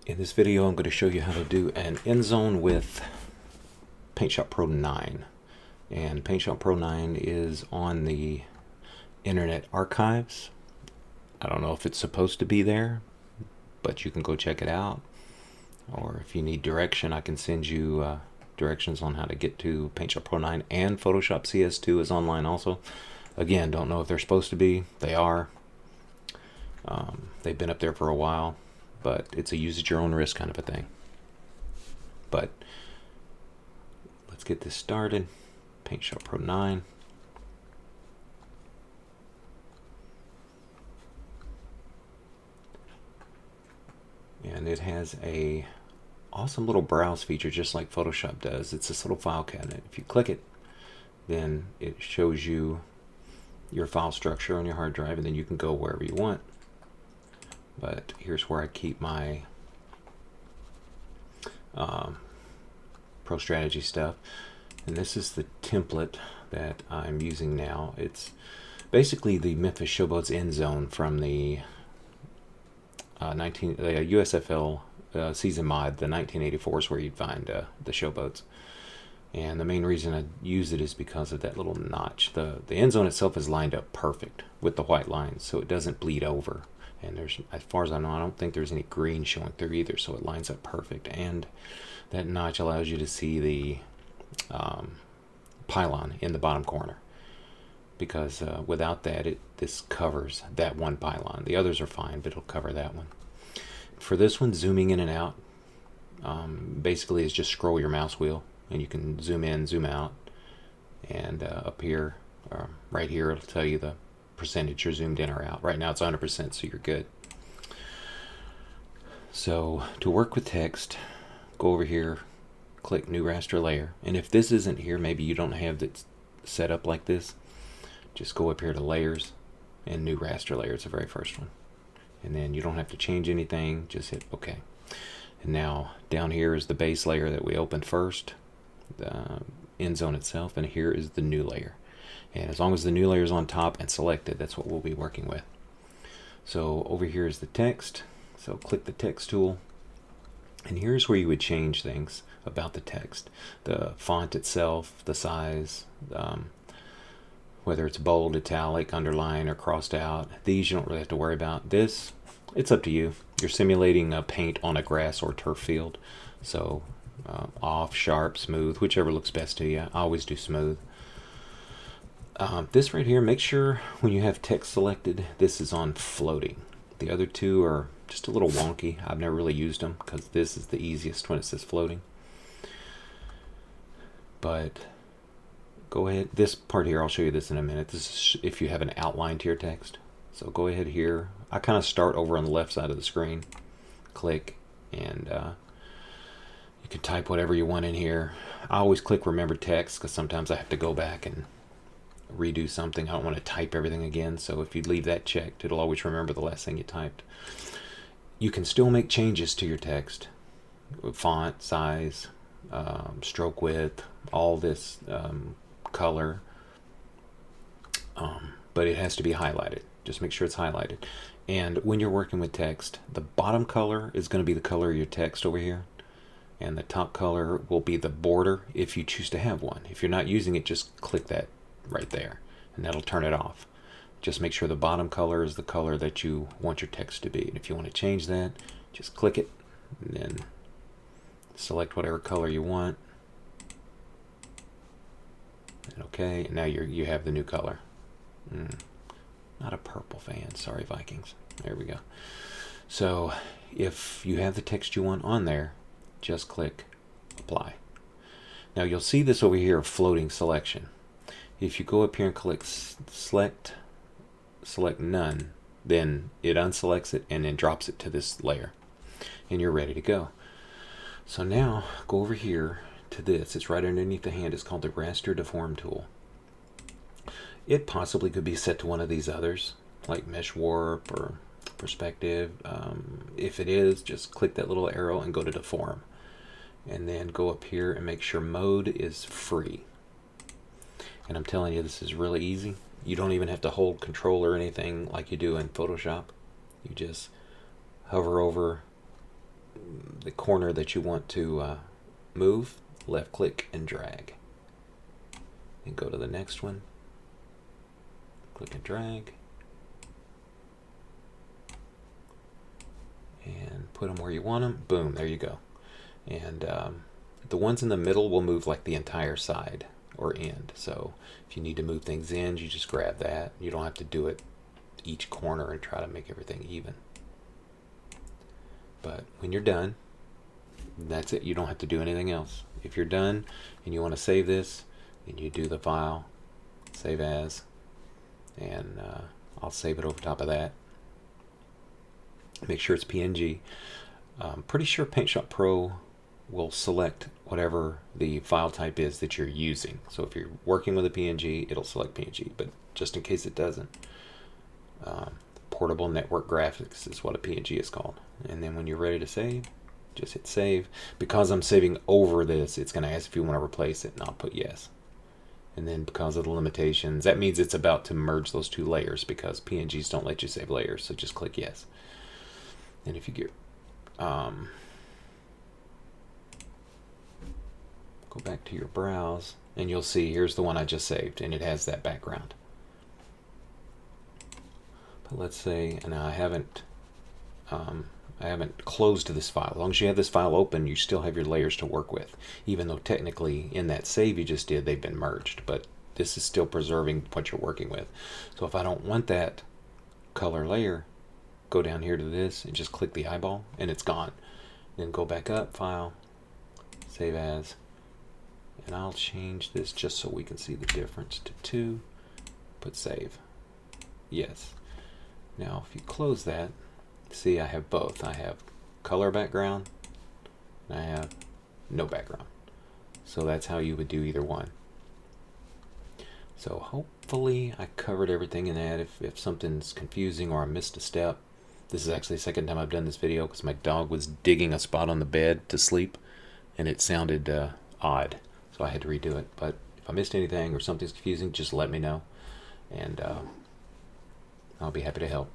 In this video, I'm going to show you how to do an end zone with Paintshop Pro 9. And Paintshop Pro 9 is on the Internet Archives. I don't know if it's supposed to be there, but you can go check it out. Or if you need direction, I can send you directions on how to get to Paintshop Pro 9, and Photoshop CS2 is online also. Again, don't know if they're supposed to be. They are. They've been up there for a while, but it's a use at your own risk kind of a thing. But let's get this started. Paintshop Pro 9. And it has a awesome little browse feature, just like Photoshop does. It's this little file cabinet. If you click it, then it shows you your file structure on your hard drive, and then you can go wherever you want. But here's where I keep my Pro Strategy stuff. And this is the template that I'm using now. It's basically the Memphis Showboat's end zone from the USFL season mod. The 1984 is where you'd find the showboats. And the main reason I use it is because of that little notch. The end zone itself is lined up perfect with the white lines, so it doesn't bleed over. And there's, as far as I know, I don't think there's any green showing through either, so it lines up perfect. And that notch allows you to see the pylon in the bottom corner, because without that, this covers that one pylon. The others are fine, but it'll cover that one. For this one, zooming in and out basically is just scroll your mouse wheel, and you can zoom in, zoom out, and up here, right here, it'll tell you the percentage you're zoomed in or out. Right now it's 100%, so you're good. So to work with text, go over here, click New Raster Layer, and if this isn't here, maybe you don't have it set up like this, just go up here to Layers and New Raster Layer. It's the very first one, and then you don't have to change anything, just hit OK. And now down here is the base layer that we opened first, the end zone itself, and here is the new layer. And as long as the new layer is on top and selected, that's what we'll be working with. So over here is the text. So click the text tool. And here's where you would change things about the text. The font itself, the size, whether it's bold, italic, underline, or crossed out. These you don't really have to worry about. This, it's up to you. You're simulating a paint on a grass or turf field. So off, sharp, smooth, whichever looks best to you. I always do smooth. This right here, make sure when you have text selected, this is on floating. The other two are just a little wonky. I've never really used them because this is the easiest when it says floating. But go ahead. This part here, I'll show you this in a minute. This is if you have an outline to your text. So go ahead here. I kind of start over on the left side of the screen. Click, and you can type whatever you want in here. I always click Remember Text because sometimes I have to go back and redo something. I don't want to type everything again, so if you leave that checked, it'll always remember the last thing you typed. You can still make changes to your text, font size, stroke width, all this color, but it has to be highlighted. Just make sure it's highlighted. And when you're working with text, the bottom color is going to be the color of your text over here, and the top color will be the border if you choose to have one. If you're not using it, just click that right there, and that'll turn it off. Just make sure the bottom color is the color that you want your text to be. And if you want to change that, just click it, and then select whatever color you want. And okay, and now you have the new color. Not a purple fan, sorry Vikings. There we go. So if you have the text you want on there, just click Apply. Now you'll see this over here, floating selection. If you go up here and click select none, then it unselects it and then drops it to this layer, and you're ready to go. So now go over here to this. It's right underneath the hand. It's called the Raster Deform tool. It possibly could be set to one of these others, like Mesh Warp or Perspective. If it is, just click that little arrow and go to Deform, and then go up here and make sure mode is free. And I'm telling you, this is really easy. You don't even have to hold control or anything like you do in Photoshop. You just hover over the corner that you want to move, left click and drag. And go to the next one, click and drag, and put them where you want them. Boom, there you go. And the ones in the middle will move like the entire side or end. So if you need to move things in, you just grab that. You don't have to do it each corner and try to make everything even. But when you're done, that's it. You don't have to do anything else. If you're done and you want to save this, then you do the file, save as, and I'll save it over top of that. Make sure it's PNG. I'm pretty sure Paintshop Pro will select whatever the file type is that you're using. So if you're working with a PNG, it'll select PNG, but just in case it doesn't, portable network graphics is what a PNG is called. And then when you're ready to save, just hit save. Because I'm saving over this, it's going to ask if you want to replace it, and I'll put yes. And then because of the limitations, that means it's about to merge those two layers, because PNGs don't let you save layers, so just click yes. And if you get go back to your browse, and you'll see here's the one I just saved, and it has that background. But let's say, and I haven't closed this file. As long as you have this file open, you still have your layers to work with, even though technically in that save you just did, they've been merged, but this is still preserving what you're working with. So if I don't want that color layer, go down here to this and just click the eyeball and it's gone. Then go back up, file, save as, and I'll change this just so we can see the difference to 2, put save, yes. Now if you close that, see I have both. I have color background and I have no background. So that's how you would do either one. So hopefully I covered everything in that. If something's confusing or I missed a step, this is actually the second time I've done this video because my dog was digging a spot on the bed to sleep and it sounded odd, so I had to redo it. But if I missed anything or something's confusing, just let me know and I'll be happy to help.